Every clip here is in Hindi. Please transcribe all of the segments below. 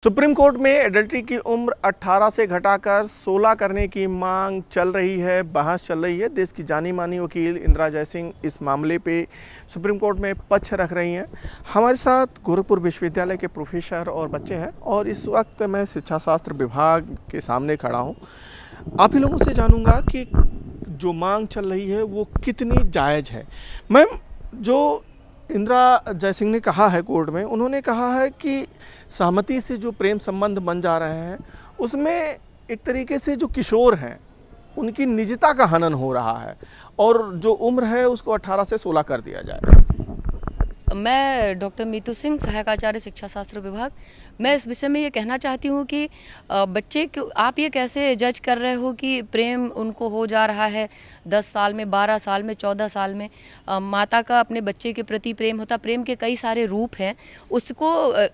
सुप्रीम कोर्ट में एडल्ट्री की उम्र 18 से घटाकर 16 करने की मांग चल रही है, बहस चल रही है। देश की जानी मानी वकील इंदिरा जयसिंह इस मामले पे सुप्रीम कोर्ट में पक्ष रख रही हैं। हमारे साथ गोरखपुर विश्वविद्यालय के प्रोफेसर और बच्चे हैं और इस वक्त मैं शिक्षा शास्त्र विभाग के सामने खड़ा हूँ। आप ही लोगों से जानूँगा कि जो मांग चल रही है वो कितनी जायज़ है। मैम, जो इंदिरा जयसिंह ने कहा है कोर्ट में, उन्होंने कहा है कि सहमति से जो प्रेम संबंध बन जा रहे हैं उसमें एक तरीके से जो किशोर हैं उनकी निजता का हनन हो रहा है और जो उम्र है उसको 18 से 16 कर दिया जाए। मैं डॉक्टर मीतू सिंह, सहायक आचार्य शिक्षा शास्त्र विभाग। मैं इस विषय में ये कहना चाहती हूँ कि बच्चे को आप ये कैसे जज कर रहे हो कि प्रेम उनको हो जा रहा है 10 साल में, 12 साल में, 14 साल में। माता का अपने बच्चे के प्रति प्रेम होता, प्रेम के कई सारे रूप हैं। उसको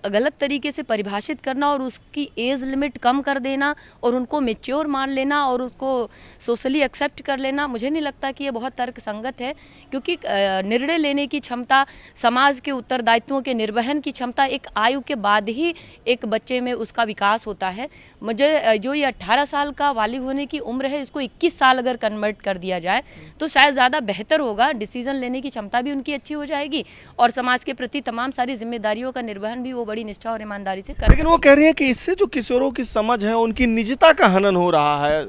गलत तरीके से परिभाषित करना और उसकी एज लिमिट कम कर देना और उनको मेच्योर मान लेना और उसको सोशली एक्सेप्ट कर लेना, मुझे नहीं लगता कि ये बहुत तर्कसंगत है। क्योंकि निर्णय लेने की क्षमता, समाज के उत्तरदायित्वों के निर्वहन की क्षमता एक आयु के बाद ही एक बच्चे में उसका विकास होता है। मुझे जो ये 18 साल का बालिग होने की उम्र है, इसको 21 साल अगर कन्वर्ट कर दिया जाए तो शायद ज़्यादा बेहतर होगा। डिसीजन लेने की क्षमता भी उनकी अच्छी हो जाएगी और समाज के प्रति तमाम सारी जिम्मेदारियों का निर्वहन भी वो बड़ी निष्ठा और ईमानदारी से कर। लेकिन वो कह रही है कि इससे जो किशोरों की समझ है उनकी निजता का हनन हो रहा है,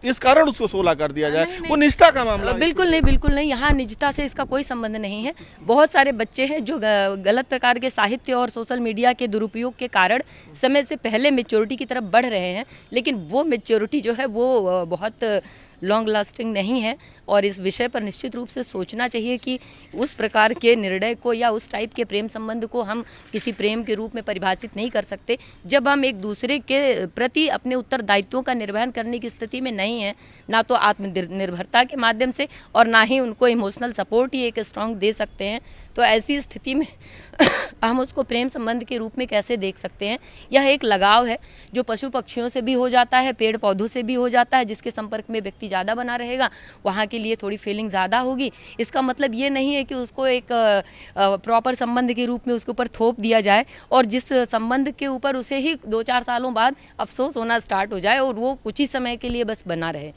इस कारण उसको 16 कर दिया जाए। वो निजता का मामला बिल्कुल नहीं, बिल्कुल नहीं। यहाँ निजता से इसका कोई संबंध नहीं है। बहुत सारे बच्चे हैं जो गलत प्रकार के साहित्य और सोशल मीडिया के दुरुपयोग के कारण समय से पहले मेच्योरिटी की तरफ बढ़ रहे हैं, लेकिन वो मेच्योरिटी जो है वो बहुत लॉन्ग लास्टिंग नहीं है। और इस विषय पर निश्चित रूप से सोचना चाहिए कि उस प्रकार के निर्णय को या उस टाइप के प्रेम संबंध को हम किसी प्रेम के रूप में परिभाषित नहीं कर सकते जब हम एक दूसरे के प्रति अपने उत्तरदायित्वों का निर्वहन करने की स्थिति में नहीं हैं, ना तो आत्मनिर्भरता के माध्यम से और ना ही उनको इमोशनल सपोर्ट ही एक स्ट्रॉन्ग दे सकते हैं। तो ऐसी स्थिति में हम उसको प्रेम संबंध के रूप में कैसे देख सकते हैं। यह एक लगाव है जो पशु पक्षियों से भी हो जाता है, पेड़ पौधों से भी हो जाता है। जिसके संपर्क में व्यक्ति ज़्यादा बना रहेगा वहाँ के लिए थोड़ी फीलिंग ज़्यादा होगी। इसका मतलब ये नहीं है कि उसको एक प्रॉपर संबंध के रूप में उसके ऊपर थोप दिया जाए और जिस संबंध के ऊपर उसे ही 2-4 सालों बाद अफसोस होना स्टार्ट हो जाए और वो कुछ ही समय के लिए बस बना रहे।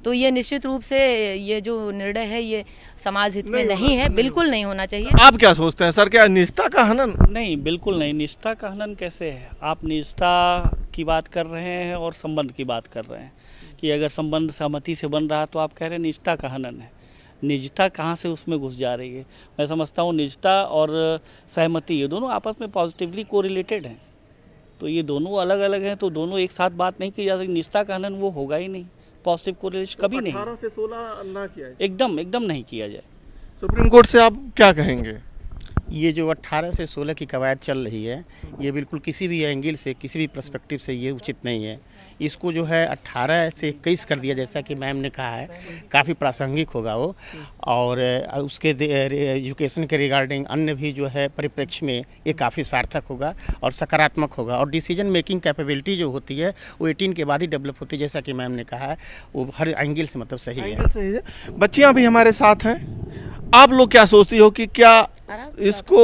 तो ये निश्चित रूप से ये जो निर्णय है ये समाज हित में नहीं है, बिल्कुल नहीं होना चाहिए। आप क्या सोचते हैं सर, क्या निजता का हनन? नहीं, बिल्कुल नहीं। निष्ठा का हनन कैसे है? आप निष्ठा की बात कर रहे हैं और संबंध की बात कर रहे हैं कि अगर संबंध सहमति से बन रहा है तो आप कह रहे हैं निष्ठा का हनन है। निजता कहाँ से उसमें घुस जा रही है? मैं समझता हूँ निजता और सहमति ये दोनों आपस में पॉजिटिवली कोरिलेटेड हैं। तो ये दोनों अलग अलग हैं, तो दोनों एक साथ बात नहीं की जा सकती। निष्ठा का हनन वो होगा ही नहीं, पॉजिटिव कोरिलेशन कभी नहीं। 18 से 16 ना किया जाए, एकदम नहीं किया जाए। सुप्रीम कोर्ट से आप क्या कहेंगे? ये जो 18 से 16 की कवायद चल रही है ये बिल्कुल किसी भी एंगल से, किसी भी पर्सपेक्टिव से ये उचित नहीं है। इसको जो है 18 से 21 कर दिया, जैसा कि मैम ने कहा है, काफ़ी प्रासंगिक होगा वो। और उसके एजुकेशन के रिगार्डिंग अन्य भी जो है परिप्रेक्ष्य में ये काफ़ी सार्थक होगा और सकारात्मक होगा। और डिसीजन मेकिंग कैपेबिलिटी जो होती है वो 18 के बाद ही डेवलप होती है, जैसा कि मैम ने कहा है। वो हर एंगल से मतलब सही है। बच्चियाँ भी हमारे साथ हैं, आप लोग क्या सोचती हो कि क्या इसको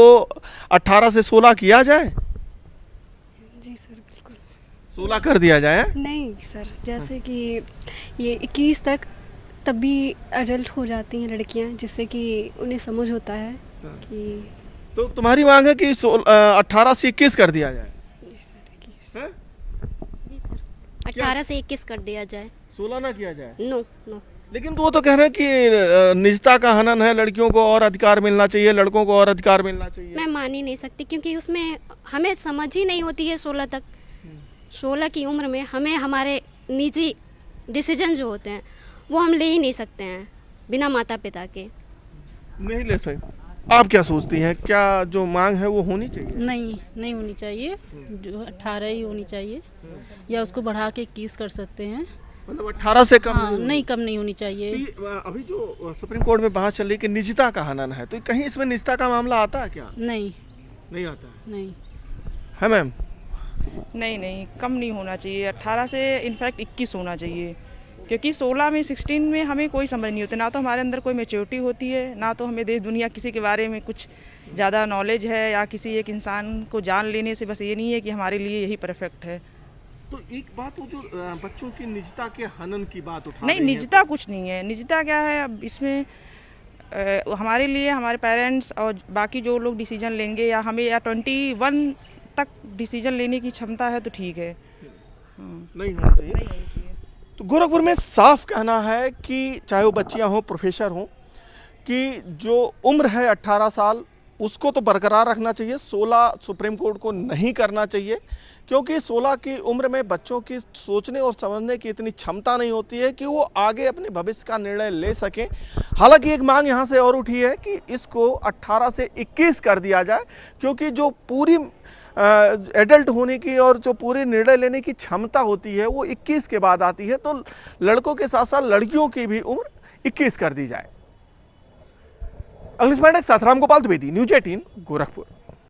18 से 16 किया जाए? जी सर, बिल्कुल 16 कर दिया जाए? नहीं सर, जैसे कि ये 21 तक तब भी अडल्ट हो जाती हैं लड़कियां, जिससे कि उन्हें समझ होता है कि। तो तुम्हारी मांग है कि 18 से 21 कर दिया जाए? जी सर, 21। हैं? जी सर, 18 से 21 कर दिया जाए। 16 ना किया जाए? No no. लेकिन वो तो कह रहे हैं कि निजता का हनन है, लड़कियों को और अधिकार मिलना चाहिए, लड़कों को और अधिकार मिलना चाहिए। मैं मान ही नहीं सकती क्योंकि उसमें हमें समझ ही नहीं होती है 16 तक। 16 की उम्र में हमें हमारे निजी डिसीजन जो होते हैं वो हम ले ही नहीं सकते हैं बिना माता पिता के। नहीं ले सकते। आप क्या सोचती हैं, क्या जो मांग है वो होनी चाहिए? नहीं होनी चाहिए। जो 18 ही होनी चाहिए या उसको बढ़ा के 21 कर सकते हैं। मतलब 18 से कम? हाँ, नहीं, कम नहीं होनी चाहिए। अभी जो सुप्रीम कोर्ट में बहस चल रही है कि निजता का हनन है, तो कहीं इसमें निजता का मामला आता है क्या? नहीं आता है। नहीं है मैम? नहीं, कम नहीं होना चाहिए। 18 से इनफैक्ट 21 होना चाहिए, क्योंकि 16 में 16 में हमें कोई समझ नहीं होती। ना तो हमारे अंदर कोई मैच्योरिटी होती है, ना तो हमें देश दुनिया किसी के बारे में कुछ ज़्यादा नॉलेज है या किसी एक इंसान को जान लेने से बस ये नहीं है कि हमारे लिए यही परफेक्ट है। तो एक बात वो जो बच्चों की निजता के हनन की बात उठा नहीं, रही हैं, निजता कुछ नहीं है। निजता क्या है, अब इसमें हमारे लिए हमारे पेरेंट्स और बाकी जो लोग डिसीजन लेंगे या हमें या 21 तक डिसीजन लेने की क्षमता है तो ठीक है। नहीं होना चाहिए। तो गोरखपुर में साफ कहना है कि चाहे वो बच्चियां हों, प्रोफेसर हों, कि जो उम्र है 18 साल उसको तो बरकरार रखना चाहिए। 16 सुप्रीम कोर्ट को नहीं करना चाहिए, क्योंकि 16 की उम्र में बच्चों की सोचने और समझने की इतनी क्षमता नहीं होती है कि वो आगे अपने भविष्य का निर्णय ले सकें। हालांकि एक मांग यहाँ से और उठी है कि इसको 18 से 21 कर दिया जाए, क्योंकि जो पूरी एडल्ट होने की और जो पूरी निर्णय लेने की क्षमता होती है वो 21 के बाद आती है। तो लड़कों के साथ साथ लड़कियों की भी उम्र 21 कर दी जाए। अगली स्मार्ट साथ राम गोपाल द्विवेदी, न्यूज़ 18 गोरखपुर।